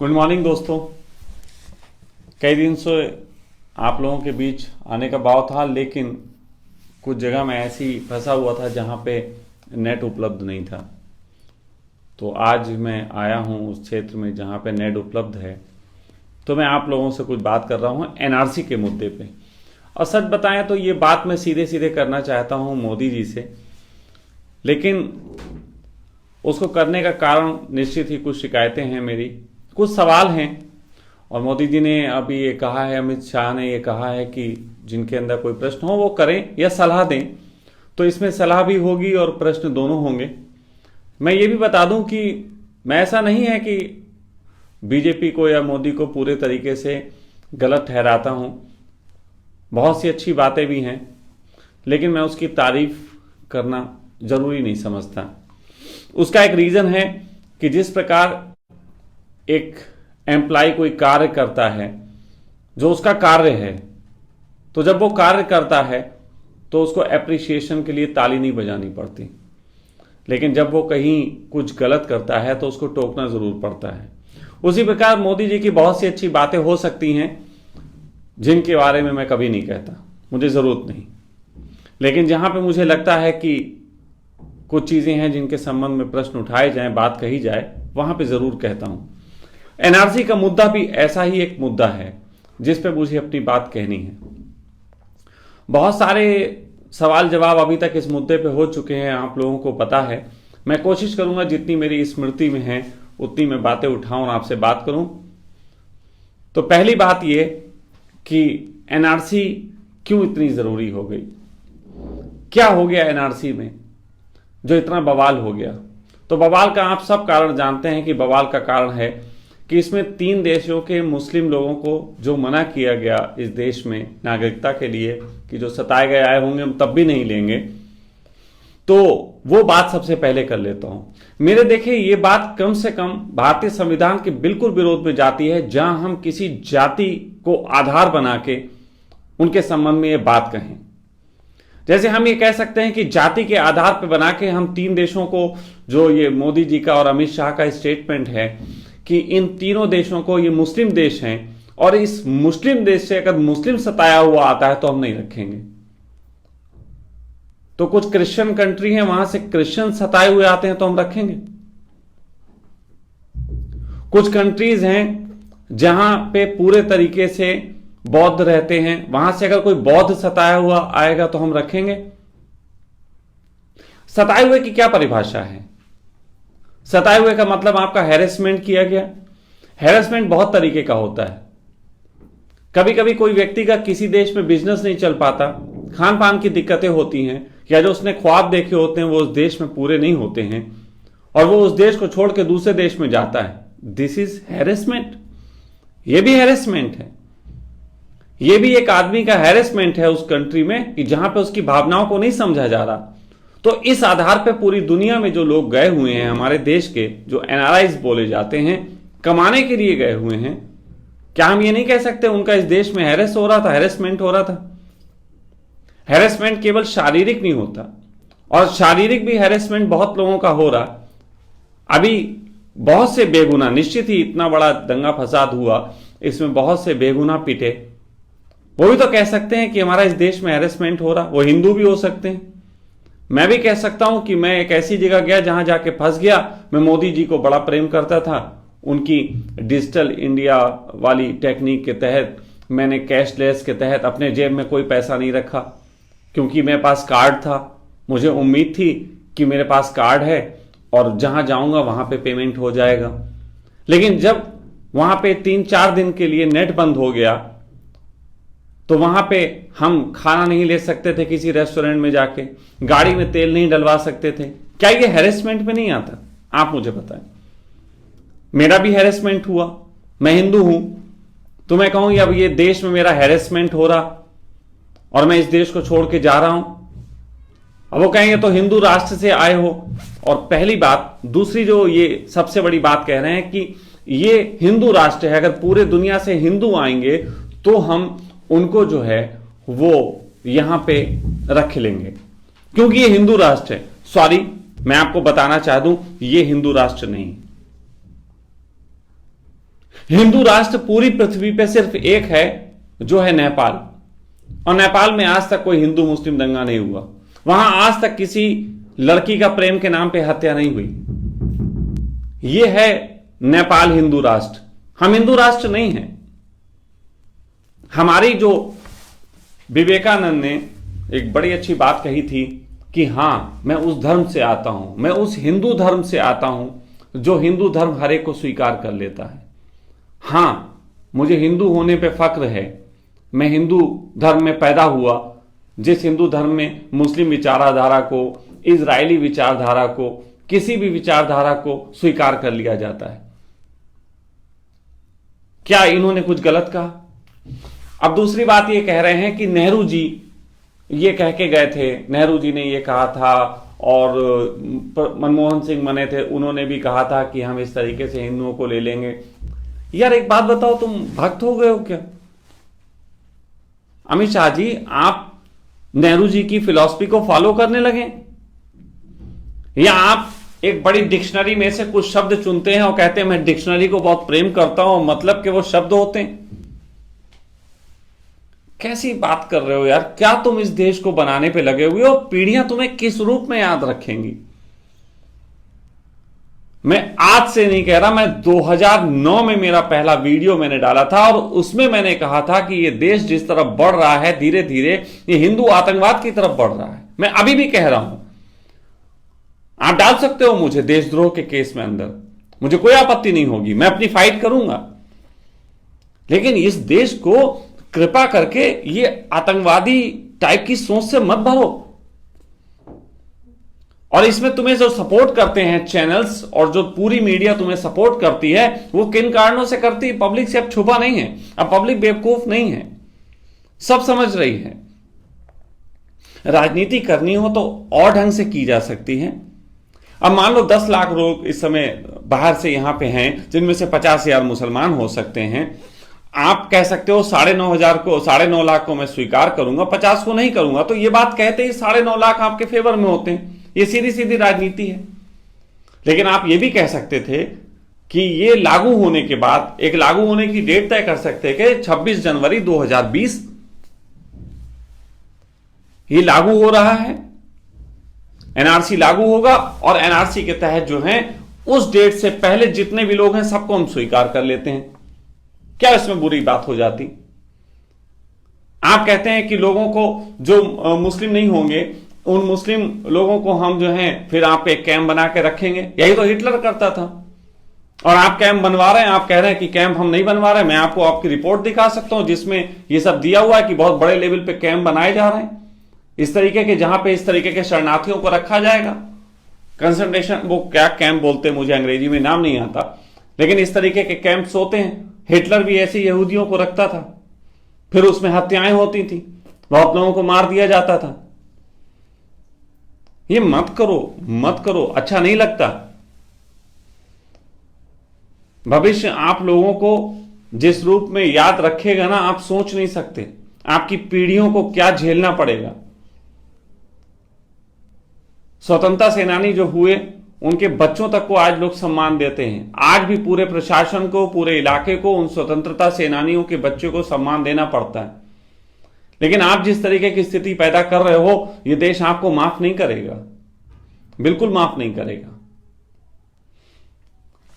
Good morning दोस्तों। कई दिन से आप लोगों के बीच आने का भाव था, लेकिन कुछ जगह मैं ऐसी फंसा हुआ था जहां पे नेट उपलब्ध नहीं था। तो आज मैं आया हूं उस क्षेत्र में जहां पे नेट उपलब्ध है। तो मैं आप लोगों से कुछ बात कर रहा हूं एनआरसी के मुद्दे पे। और सच बताएं तो ये बात मैं सीधे सीधे करना चाहता हूं मोदी जी से, लेकिन उसको करने का कारण निश्चित ही कुछ शिकायतें हैं मेरी, कुछ सवाल हैं। और मोदी जी ने अभी ये कहा है, अमित शाह ने ये कहा है कि जिनके अंदर कोई प्रश्न हो वो करें या सलाह दें। तो इसमें सलाह भी होगी और प्रश्न दोनों होंगे। मैं ये भी बता दूं कि मैं ऐसा नहीं है कि बीजेपी को या मोदी को पूरे तरीके से गलत ठहराता हूं। बहुत सी अच्छी बातें भी हैं, लेकिन मैं उसकी तारीफ करना जरूरी नहीं समझता। उसका एक रीजन है कि जिस प्रकार एक एम्प्लॉय कोई कार्य करता है, जो उसका कार्य है, तो जब वो कार्य करता है तो उसको एप्रिसिएशन के लिए ताली नहीं बजानी पड़ती। लेकिन जब वो कहीं कुछ गलत करता है तो उसको टोकना जरूर पड़ता है। उसी प्रकार मोदी जी की बहुत सी अच्छी बातें हो सकती हैं जिनके बारे में मैं कभी नहीं कहता, मुझे जरूरत नहीं। लेकिन जहां पे मुझे लगता है कि कुछ चीजें हैं जिनके संबंध में प्रश्न उठाए जाएं, बात कही जाए, वहां पे जरूर कहता हूं। एनआरसी का मुद्दा भी ऐसा ही एक मुद्दा है जिस पे मुझे अपनी बात कहनी है। बहुत सारे सवाल जवाब अभी तक इस मुद्दे पे हो चुके हैं, आप लोगों को पता है। मैं कोशिश करूंगा जितनी मेरी स्मृति में है उतनी मैं बातें उठाऊं और आपसे बात करूं। तो पहली बात यह कि एनआरसी क्यों इतनी जरूरी हो गई, क्या हो गया एनआरसी में जो इतना बवाल हो गया। तो बवाल का आप सब कारण जानते हैं कि बवाल का कारण है कि इसमें 3 देशों के मुस्लिम लोगों को जो मना किया गया इस देश में नागरिकता के लिए, कि जो सताए गए आए होंगे हम तब भी नहीं लेंगे। तो वो बात सबसे पहले कर लेता हूं। मेरे देखे ये बात कम से कम भारतीय संविधान के बिल्कुल विरोध में जाती है, जहां हम किसी जाति को आधार बना के उनके संबंध में ये बात कहें। जैसे हम ये कह सकते हैं कि जाति के आधार पर बना के हम 3 देशों को, जो ये मोदी जी का और अमित शाह का स्टेटमेंट है कि इन तीनों देशों को, ये मुस्लिम देश हैं और इस मुस्लिम देश से अगर मुस्लिम सताया हुआ आता है तो हम नहीं रखेंगे। तो कुछ क्रिश्चियन कंट्री हैं, वहां से क्रिश्चियन सताए हुए आते हैं तो हम रखेंगे। कुछ कंट्रीज हैं जहां पे पूरे तरीके से बौद्ध रहते हैं, वहां से अगर कोई बौद्ध सताया हुआ आएगा तो हम रखेंगे। सताए हुए की क्या परिभाषा है? सताए हुए का मतलब आपका हैरेसमेंट किया गया। हैरेसमेंट बहुत तरीके का होता है। कभी कभी कोई व्यक्ति का किसी देश में बिजनेस नहीं चल पाता, खान पान की दिक्कतें होती हैं, या जो उसने ख्वाब देखे होते हैं वो उस देश में पूरे नहीं होते हैं और वो उस देश को छोड़ के दूसरे देश में जाता है। This is harassment. ये भी हैरेसमेंट है। ये भी एक आदमी का हैरेसमेंट है उस कंट्री में कि जहां पे उसकी भावनाओं को नहीं समझा जा रहा। तो इस आधार पे पूरी दुनिया में जो लोग गए हुए हैं, हमारे देश के जो एनआरआईज बोले जाते हैं, कमाने के लिए गए हुए हैं, क्या हम ये नहीं कह सकते उनका इस देश में हैरेस हो रहा था, हैरेसमेंट हो रहा था? हैरेसमेंट केवल शारीरिक नहीं होता, और शारीरिक भी हैरेसमेंट बहुत लोगों का हो रहा। अभी बहुत से बेगुनाह, निश्चित ही इतना बड़ा दंगा फसाद हुआ, इसमें बहुत से बेगुनाह पिटे, वो भी तो कह सकते हैं कि हमारा इस देश में हैरेसमेंट हो रहा। वो हिंदू भी हो सकते हैं। मैं भी कह सकता हूं कि मैं एक ऐसी जगह गया जहां जाके फंस गया। मैं मोदी जी को बड़ा प्रेम करता था, उनकी डिजिटल इंडिया वाली टेक्निक के तहत मैंने कैशलेस के तहत अपने जेब में कोई पैसा नहीं रखा, क्योंकि मेरे पास कार्ड था। मुझे उम्मीद थी कि मेरे पास कार्ड है और जहां जाऊंगा वहां पे पेमेंट हो जाएगा। लेकिन जब वहां पे 3-4 दिन के लिए नेट बंद हो गया तो वहां पे हम खाना नहीं ले सकते थे, किसी रेस्टोरेंट में जाके गाड़ी में तेल नहीं डलवा सकते थे। क्या ये हैरेसमेंट में नहीं आता? आप मुझे बताएं। मेरा भी हैरेसमेंट हुआ। मैं हिंदू हूं तो मैं कहूं अब ये देश में मेरा हैरेसमेंट हो रहा और मैं इस देश को छोड़ के जा रहा हूं। अब वो कहेंगे तो हिंदू राष्ट्र से आए हो। और पहली बात, दूसरी जो ये सबसे बड़ी बात कह रहे हैं कि ये हिंदू राष्ट्र है, अगर पूरे दुनिया से हिंदू आएंगे तो हम उनको जो है वो यहां पे रख लेंगे क्योंकि ये हिंदू राष्ट्र है। सॉरी, मैं आपको बताना चाह दूं, ये हिंदू राष्ट्र नहीं। हिंदू राष्ट्र पूरी पृथ्वी पे सिर्फ एक है, जो है नेपाल। और नेपाल में आज तक कोई हिंदू मुस्लिम दंगा नहीं हुआ। वहां आज तक किसी लड़की का प्रेम के नाम पे हत्या नहीं हुई। यह है नेपाल हिंदू राष्ट्र। हम हिंदू राष्ट्र नहीं हैं। हमारी जो विवेकानंद ने एक बड़ी अच्छी बात कही थी कि हां, मैं उस धर्म से आता हूं, मैं उस हिंदू धर्म से आता हूं जो हिंदू धर्म हर एक को स्वीकार कर लेता है। हां, मुझे हिंदू होने पे फक्र है। मैं हिंदू धर्म में पैदा हुआ, जिस हिंदू धर्म में मुस्लिम विचारधारा को, इजरायली विचारधारा को, किसी भी विचारधारा को स्वीकार कर लिया जाता है। क्या इन्होंने कुछ गलत कहा? अब दूसरी बात ये कह रहे हैं कि नेहरू जी ये कह के गए थे, नेहरू जी ने ये कहा था, और मनमोहन सिंह बने थे, उन्होंने भी कहा था कि हम इस तरीके से हिंदुओं को ले लेंगे। यार एक बात बताओ, तुम भक्त हो गए हो क्या? अमित शाह जी, आप नेहरू जी की फिलॉसफी को फॉलो करने लगे, या आप एक बड़ी डिक्शनरी में से कुछ शब्द चुनते हैं और कहते हैं मैं डिक्शनरी को बहुत प्रेम करता हूं, मतलब कि वो शब्द होते हैं? कैसी बात कर रहे हो यार? क्या तुम इस देश को बनाने पे लगे हुए हो? पीढ़ियां तुम्हें किस रूप में याद रखेंगी? मैं आज से नहीं कह रहा, मैं 2009 में मेरा पहला वीडियो मैंने डाला था और उसमें मैंने कहा था कि ये देश जिस तरफ बढ़ रहा है धीरे धीरे, ये हिंदू आतंकवाद की तरफ बढ़ रहा है। मैं अभी भी कह रहा हूं, आप डाल सकते हो मुझे देशद्रोह के केस में अंदर, मुझे कोई आपत्ति नहीं होगी, मैं अपनी फाइट करूंगा। लेकिन इस देश को कृपा करके ये आतंकवादी टाइप की सोच से मत भरो। और इसमें तुम्हें जो सपोर्ट करते हैं चैनल्स और जो पूरी मीडिया तुम्हें सपोर्ट करती है, वो किन कारणों से करती है? पब्लिक से अब छुपा नहीं है। अब पब्लिक बेवकूफ नहीं है, सब समझ रही है। राजनीति करनी हो तो और ढंग से की जा सकती है। अब मान लो 10 लाख लोग इस समय बाहर से यहां पे हैं, जिनमें से 50,000 मुसलमान हो सकते हैं। आप कह सकते हो 9.5 लाख को मैं स्वीकार करूंगा, 50 को नहीं करूंगा। तो ये बात कहते ही 9.5 लाख आपके फेवर में होते हैं। ये सीधी सीधी राजनीति है। लेकिन आप ये भी कह सकते थे कि ये लागू होने के बाद एक लागू होने की डेट तय कर सकते कि 26 जनवरी 2020 ये लागू हो रहा है, एनआरसी लागू होगा, और एनआरसी के तहत जो है उस डेट से पहले जितने भी लोग हैं सबको हम स्वीकार कर लेते हैं। क्या इसमें बुरी बात हो जाती? आप कहते हैं कि लोगों को जो मुस्लिम नहीं होंगे, उन मुस्लिम लोगों को हम जो है फिर आप एक कैंप बना के रखेंगे। यही तो हिटलर करता था। और आप कैंप बनवा रहे हैं, आप कह रहे हैं कि कैंप हम नहीं बनवा रहे। मैं आपको आपकी रिपोर्ट दिखा सकता हूं जिसमें ये सब दिया हुआ है कि बहुत बड़े लेवल पे कैंप बनाए जा रहे हैं इस तरीके के, जहां पे इस तरीके के शरणार्थियों को रखा जाएगा। कंसंट्रेशन, वो क्या कैंप बोलते हैं, मुझे अंग्रेजी में नाम नहीं आता, लेकिन इस तरीके के कैंप्स होते हैं। हिटलर भी ऐसे यहूदियों को रखता था, फिर उसमें हत्याएं होती थी, बहुत लोगों को मार दिया जाता था। ये मत करो, मत करो, अच्छा नहीं लगता। भविष्य आप लोगों को जिस रूप में याद रखेगा ना, आप सोच नहीं सकते आपकी पीढ़ियों को क्या झेलना पड़ेगा। स्वतंत्रता सेनानी जो हुए, उनके बच्चों तक को आज लोग सम्मान देते हैं। आज भी पूरे प्रशासन को, पूरे इलाके को उन स्वतंत्रता सेनानियों के बच्चों को सम्मान देना पड़ता है। लेकिन आप जिस तरीके की स्थिति पैदा कर रहे हो, यह देश आपको माफ नहीं करेगा, बिल्कुल माफ नहीं करेगा।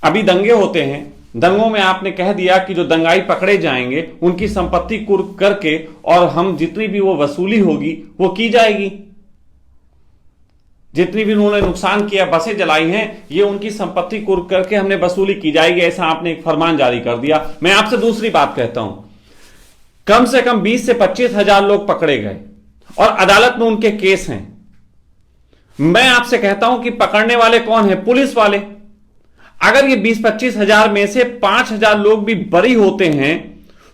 अभी दंगे होते हैं, दंगों में आपने कह दिया कि जो दंगाई पकड़े जाएंगे उनकी संपत्ति कुर्क करके, और हम जितनी भी वो वसूली होगी वो की जाएगी। जितनी भी उन्होंने नुकसान किया, बसें जलाई हैं, ये उनकी संपत्ति कुर्क करके हमने वसूली की जाएगी, ऐसा आपने एक फरमान जारी कर दिया। मैं आपसे दूसरी बात कहता हूं, कम से कम 20 से 25 हजार लोग पकड़े गए और अदालत में उनके केस हैं। मैं आपसे कहता हूं कि पकड़ने वाले कौन है? पुलिस वाले। अगर ये 20-25 हजार में से 5,000 लोग भी बरी होते हैं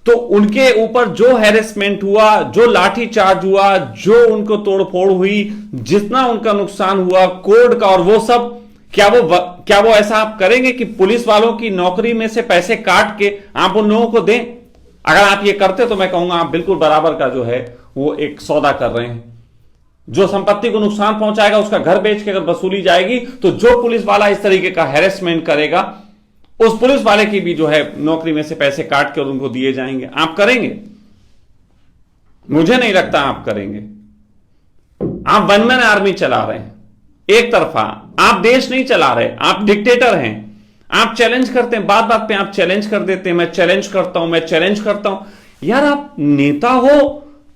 तो उनके ऊपर जो हैरेसमेंट हुआ, जो लाठीचार्ज हुआ, जो उनको तोड़फोड़ हुई, जितना उनका नुकसान हुआ कोर्ट का, और वो सब, क्या वो ऐसा आप करेंगे कि पुलिस वालों की नौकरी में से पैसे काट के आप उन लोगों को दें? अगर आप ये करते तो मैं कहूंगा आप बिल्कुल बराबर का जो है वो एक सौदा कर रहे हैं। जो संपत्ति को नुकसान पहुंचाएगा उसका घर बेच के अगर वसूली जाएगी, तो जो पुलिस वाला इस तरीके का हैरेसमेंट करेगा उस पुलिस वाले की भी जो है नौकरी में से पैसे काट कर उनको दिए जाएंगे। आप करेंगे? मुझे नहीं लगता आप करेंगे। आप वन मैन आर्मी चला रहे हैं, एक तरफा। आप देश नहीं चला रहे, आप डिक्टेटर हैं। आप चैलेंज करते हैं, बात बात पे आप चैलेंज कर देते हैं, मैं चैलेंज करता हूं, मैं चैलेंज करता हूं। यार आप नेता हो,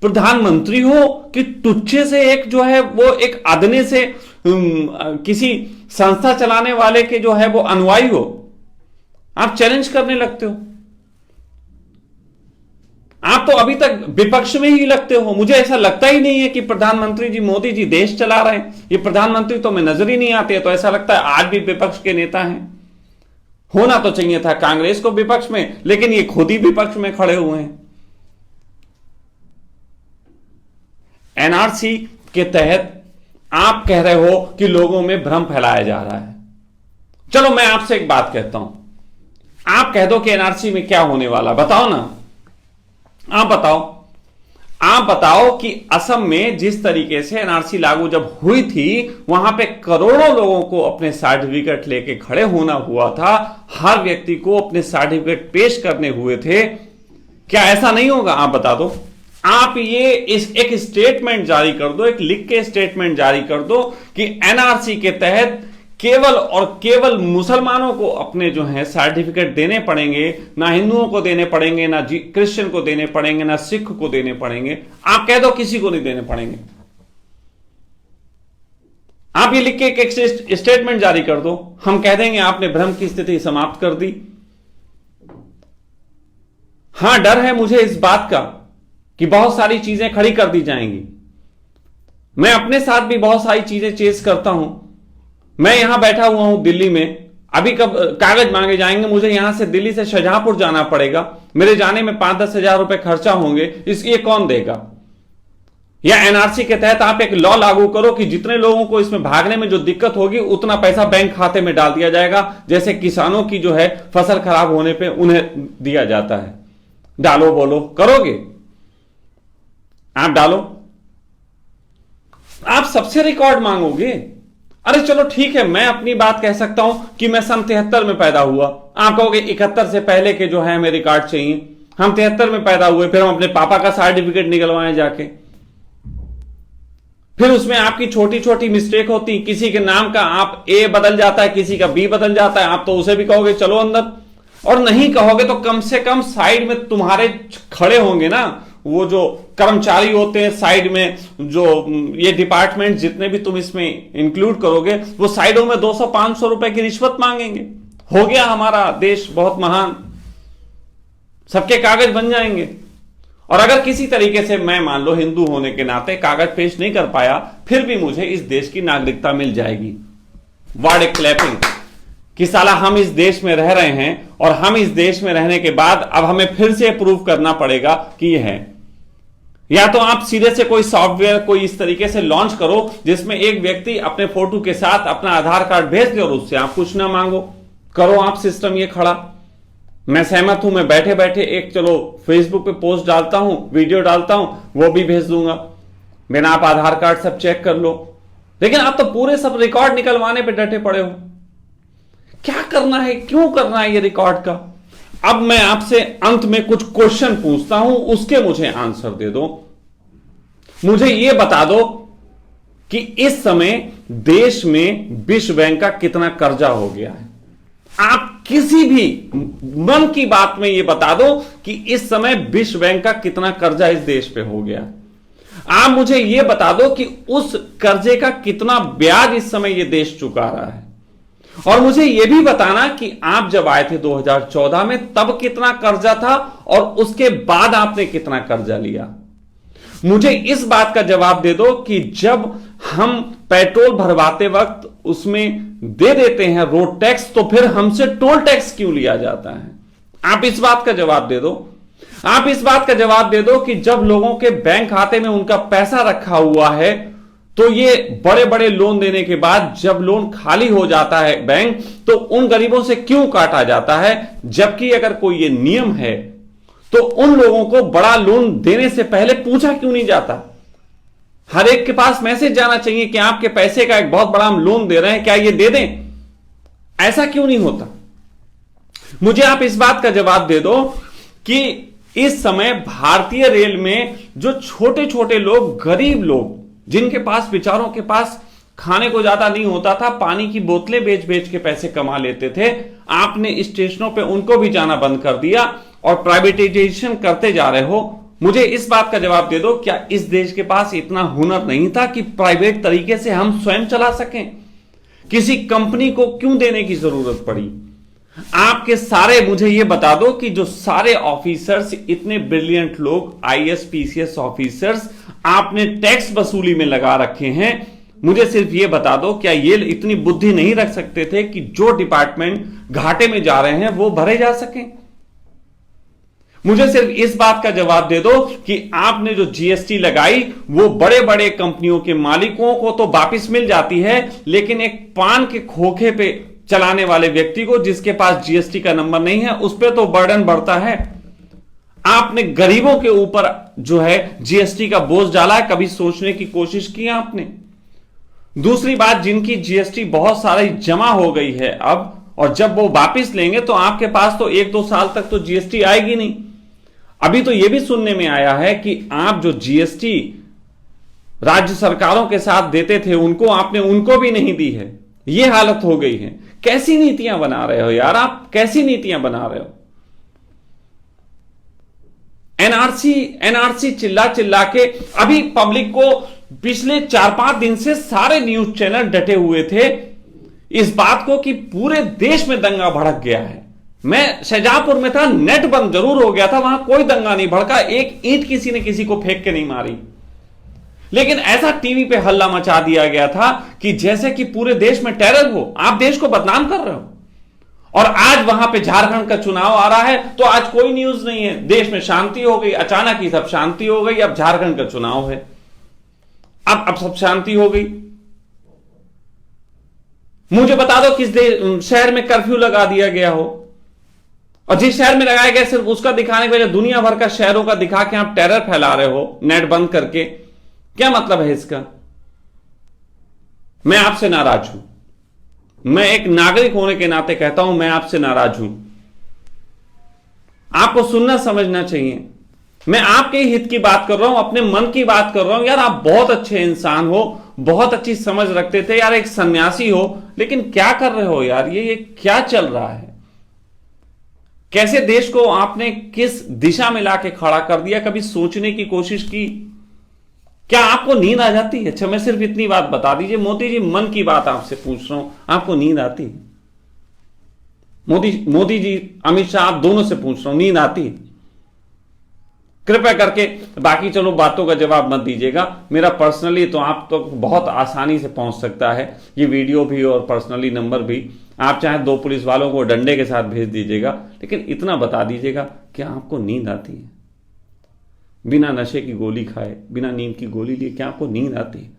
प्रधानमंत्री हो, कि तुच्छे से एक जो है वो एक आदमी से किसी संस्था चलाने वाले के जो है वो अनुयायी हो, आप चैलेंज करने लगते हो। आप तो अभी तक विपक्ष में ही लगते हो। मुझे ऐसा लगता ही नहीं है कि प्रधानमंत्री जी मोदी जी देश चला रहे हैं। ये प्रधानमंत्री तो मैं नजर ही नहीं आते, तो ऐसा लगता है आज भी विपक्ष के नेता हैं। होना तो चाहिए था कांग्रेस को विपक्ष में, लेकिन ये खुद ही विपक्ष में खड़े हुए हैं। एनआरसी के तहत आप कह रहे हो कि लोगों में भ्रम फैलाया जा रहा है। चलो मैं आपसे एक बात कहता हूं, आप कह दो कि एनआरसी में क्या होने वाला, बताओ ना। आप बताओ कि असम में जिस तरीके से एनआरसी लागू जब हुई थी, वहां पे करोड़ों लोगों को अपने सर्टिफिकेट लेके खड़े होना हुआ था, हर व्यक्ति को अपने सर्टिफिकेट पेश करने हुए थे। क्या ऐसा नहीं होगा? आप बता दो। आप ये एक स्टेटमेंट जारी कर दो, एक लिख के स्टेटमेंट जारी कर दो कि एनआरसी के तहत केवल और केवल मुसलमानों को अपने जो है सर्टिफिकेट देने पड़ेंगे, ना हिंदुओं को देने पड़ेंगे, ना क्रिश्चियन को देने पड़ेंगे, ना सिख को देने पड़ेंगे। आप कह दो किसी को नहीं देने पड़ेंगे। आप ये लिख के एक स्टेटमेंट जारी कर दो, हम कह देंगे आपने भ्रम की स्थिति समाप्त कर दी। हां, डर है मुझे इस बात का कि बहुत सारी चीजें खड़ी कर दी जाएंगी। मैं अपने साथ भी बहुत सारी चीजें चेस करता हूं। मैं यहां बैठा हुआ हूं दिल्ली में, अभी कब कागज मांगे जाएंगे, मुझे यहां से दिल्ली से शाहजहांपुर जाना पड़ेगा, मेरे जाने में 5-10 हजार रुपए खर्चा होंगे। ये कौन देगा? या एनआरसी के तहत आप एक लॉ लागू करो कि जितने लोगों को इसमें भागने में जो दिक्कत होगी उतना पैसा बैंक खाते में डाल दिया जाएगा, जैसे किसानों की जो है फसल खराब होने पे उन्हें दिया जाता है। डालो, बोलो, करोगे? आप डालो। आप सबसे रिकॉर्ड मांगोगे? अरे चलो ठीक है, मैं अपनी बात कह सकता हूं कि मैं सन 73 में पैदा हुआ। आप कहोगे 71 से पहले के जो है हमें रिकॉर्ड चाहिए। हम 73 में पैदा हुए, फिर हम अपने पापा का सर्टिफिकेट निकलवाएं जाके। फिर उसमें आपकी छोटी छोटी मिस्टेक होती, किसी के नाम का आप ए बदल जाता है, किसी का बी बदल जाता है, आप तो उसे भी कहोगे चलो अंदर। और नहीं कहोगे तो कम से कम साइड में तुम्हारे खड़े होंगे ना वो जो कर्मचारी होते हैं साइड में, जो ये डिपार्टमेंट जितने भी तुम इसमें इंक्लूड करोगे, वो साइडों में 200-500 रुपए की रिश्वत मांगेंगे। हो गया हमारा देश बहुत महान, सबके कागज बन जाएंगे। और अगर किसी तरीके से मैं मान लो हिंदू होने के नाते कागज पेश नहीं कर पाया, फिर भी मुझे इस देश की नागरिकता मिल जाएगी। व्हाट ए क्लैपिंग कि साला हम इस देश में रह रहे हैं, और हम इस देश में रहने के बाद अब हमें फिर से प्रूव करना पड़ेगा कि ये है। या तो आप सीधे से कोई सॉफ्टवेयर कोई इस तरीके से लॉन्च करो जिसमें एक व्यक्ति अपने फोटो के साथ अपना आधार कार्ड भेज दे और उससे आप कुछ ना मांगो। करो आप सिस्टम ये खड़ा। मैं सहमत हूं, मैं बैठे बैठे एक चलो फेसबुक पे पोस्ट डालता हूं, वीडियो डालता हूं, वो भी भेज दूंगा, बिना आप आधार कार्ड सब चेक कर लो। लेकिन आप तो पूरे सब रिकॉर्ड निकलवाने पे डटे पड़े हो। क्या करना है, क्यों करना है ये रिकॉर्ड का? अब मैं आपसे अंत में कुछ क्वेश्चन पूछता हूं, उसके मुझे आंसर दे दो। मुझे यह बता दो कि इस समय देश में विश्व बैंक का कितना कर्जा हो गया है। आप किसी भी मन की बात में यह बता दो कि इस समय विश्व बैंक का कितना कर्जा इस देश पे हो गया। आप मुझे यह बता दो कि उस कर्जे का कितना ब्याज इस समय यह देश चुका रहा है। और मुझे यह भी बताना कि आप जब आए थे 2014 में तब कितना कर्जा था और उसके बाद आपने कितना कर्जा लिया। मुझे इस बात का जवाब दे दो कि जब हम पेट्रोल भरवाते वक्त उसमें दे देते हैं रोड टैक्स, तो फिर हमसे टोल टैक्स क्यों लिया जाता है? आप इस बात का जवाब दे दो। आप इस बात का जवाब दे दो कि जब लोगों के बैंक खाते में उनका पैसा रखा हुआ है, तो ये बड़े बड़े लोन देने के बाद जब लोन खाली हो जाता है बैंक, तो उन गरीबों से क्यों काटा जाता है? जबकि अगर कोई ये नियम है तो उन लोगों को बड़ा लोन देने से पहले पूछा क्यों नहीं जाता? हर एक के पास मैसेज जाना चाहिए कि आपके पैसे का एक बहुत बड़ा हम लोन दे रहे हैं, क्या ये दे दें? ऐसा क्यों नहीं होता? मुझे आप इस बात का जवाब दे दो कि इस समय भारतीय रेल में जो छोटे छोटे लोग, गरीब लोग, जिनके पास, बेचारों के पास खाने को ज्यादा नहीं होता था, पानी की बोतलें बेच बेच के पैसे कमा लेते थे, आपने स्टेशनों पे उनको भी जाना बंद कर दिया और प्राइवेटाइजेशन करते जा रहे हो। मुझे इस बात का जवाब दे दो, क्या इस देश के पास इतना हुनर नहीं था कि प्राइवेट तरीके से हम स्वयं चला सकें? किसी कंपनी को क्यों देने की जरूरत पड़ी? आपके सारे, मुझे यह बता दो कि जो सारे ऑफिसर्स, इतने ब्रिलियंट लोग, आईएएस पीसीएस ऑफिसर्स आपने टैक्स वसूली में लगा रखे हैं, मुझे सिर्फ यह बता दो, क्या ये इतनी बुद्धि नहीं रख सकते थे कि जो डिपार्टमेंट घाटे में जा रहे हैं वो भरे जा सकें? मुझे सिर्फ इस बात का जवाब दे दो कि आपने जो जीएसटी लगाई वो बड़े बड़े कंपनियों के मालिकों को तो वापस मिल जाती है, लेकिन एक पान के खोखे पे चलाने वाले व्यक्ति को, जिसके पास जीएसटी का नंबर नहीं है, उस पर तो बर्डन बढ़ता है। आपने गरीबों के ऊपर जो है जीएसटी का बोझ डाला है, कभी सोचने की कोशिश की आपने? दूसरी बात, जिनकी जीएसटी बहुत सारी जमा हो गई है अब, और जब वो वापस लेंगे तो आपके पास तो 1-2 साल तक तो जीएसटी आएगी नहीं। अभी तो यह भी सुनने में आया है कि आप जो जीएसटी राज्य सरकारों के साथ देते थे, आपने उनको भी नहीं दी है। यह हालत हो गई है। कैसी नीतियां बना रहे हो यार आप? कैसी नीतियां बना रहे हो? एनआरसी चिल्ला चिल्ला के अभी पब्लिक को, पिछले 4-5 दिन से सारे न्यूज चैनल डटे हुए थे इस बात को कि पूरे देश में दंगा भड़क गया है। मैं शाहजहांपुर में था, नेट बंद जरूर हो गया था, वहां कोई दंगा नहीं भड़का, एक ईंट किसी ने किसी को फेंक के नहीं मारी, लेकिन ऐसा टीवी पे हल्ला मचा दिया गया था कि जैसे कि पूरे देश में टेरर हो। आप देश को बदनाम कर रहे हो। और आज वहां पे झारखंड का चुनाव आ रहा है तो आज कोई न्यूज नहीं है, देश में शांति हो गई, अचानक ही सब शांति हो गई, अब झारखंड का चुनाव है, अब सब शांति हो गई। मुझे बता दो किस शहर में कर्फ्यू लगा दिया गया हो, और जिस शहर में लगाया गया सिर्फ उसका दिखाने के वजह दुनिया भर का शहरों का दिखा के आप टेरर फैला रहे हो नेट बंद करके। क्या मतलब है इसका? मैं आपसे नाराज हूं। मैं एक नागरिक होने के नाते कहता हूं, मैं आपसे नाराज हूं। आपको सुनना समझना चाहिए। मैं आपके हित की बात कर रहा हूं, अपने मन की बात कर रहा हूं। यार आप बहुत अच्छे इंसान हो, बहुत अच्छी समझ रखते थे यार, एक सन्यासी हो, लेकिन क्या कर रहे हो यार? ये क्या चल रहा है? कैसे देश को आपने किस दिशा में लाके खड़ा कर दिया? कभी सोचने की कोशिश की? क्या आपको नींद आ जाती है? अच्छा, मैं सिर्फ इतनी बात बता दीजिए मोदी जी, मन की बात आपसे पूछ रहा हूं, आपको नींद आती है? मोदी जी, अमित शाह, आप दोनों से पूछ रहा हूं, नींद आती है? कृपया करके, बाकी चलो बातों का जवाब मत दीजिएगा, मेरा पर्सनली तो आप तो बहुत आसानी से पहुंच सकता है, ये वीडियो भी और पर्सनली नंबर भी। आप चाहे 2 पुलिस वालों को डंडे के साथ भेज दीजिएगा, लेकिन इतना बता दीजिएगा, क्या आपको नींद आती है? बिना नशे की गोली खाए, बिना नींद की गोली लिए क्या आपको नींद आती है?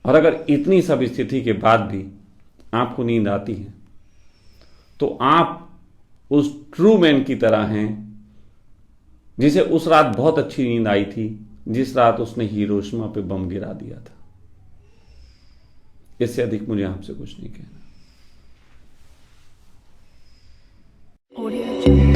और अगर इतनी सब स्थिति के बाद भी आपको नींद आती है तो आप उस ट्रू मैन की तरह हैं जिसे उस रात बहुत अच्छी नींद आई थी, जिस रात उसने हिरोशिमा पे बम गिरा दिया था। इससे अधिक मुझे आपसे कुछ नहीं कहना। Audio Jungle.